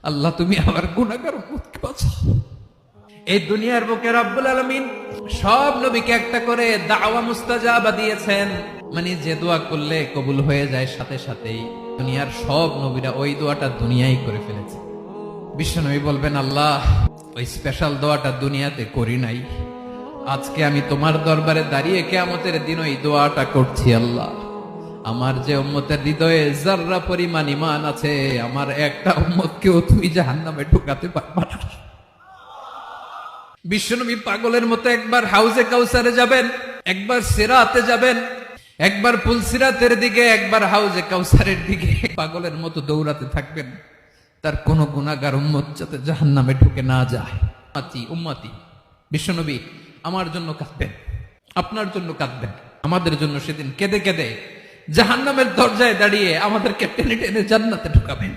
আল্লাহ তুমি আমার গুনাহগার উম্মতকে বাঁচাও। এই দুনিয়ার বুকে রব্বুল আলামিন সব নবীকে একটা করে দাওয়া মুস্তাজাবা দিয়েছেন, মানে যে দোয়া করলে কবুল হয়ে যায় সাথে সাথেই। দুনিয়ার সব নবীরা ওই দোয়াটা দুনিয়ায় করে ফেলেছে। বিশ্বনবী বলবেন, আল্লাহ ওই স্পেশাল দোয়াটা দুনিয়াতে করি নাই, আজকে আমি তোমার দরবারে দাঁড়িয়ে কিয়ামতের দিন ওই দোয়াটা করছি। আল্লাহ আমার যে উম্মতের হৃদয়ে যাররা পরিমাণ ঈমান আছে, আমার একটা উম্মতকেও তুমি জাহান্নামে ঢুকাতে পারবা না। বিশ্বনবী পাগলের মতো একবার হাউজে কাউসারে যাবেন, একবার সিরাতে যাবেন, একবার পুলসিরাতের দিকে, একবার হাউজে কাউসারের দিকে, পাগলের মতো দৌড়াতে থাকবেন। তার কোন গুনাহগার উম্মত যাতে জাহান্নামে ঢুকে না যায়। উম্মতি বিশ্বনবী আমার জন্য কাঁদবেন, আপনার জন্য কাঁদবেন, আমাদের জন্য সেদিন কেঁদে কেঁদে জাহান্নামের দরজায় দাঁড়িয়ে আমাদেরকে টেনে টেনে জান্নাতে ঢুকাবেন।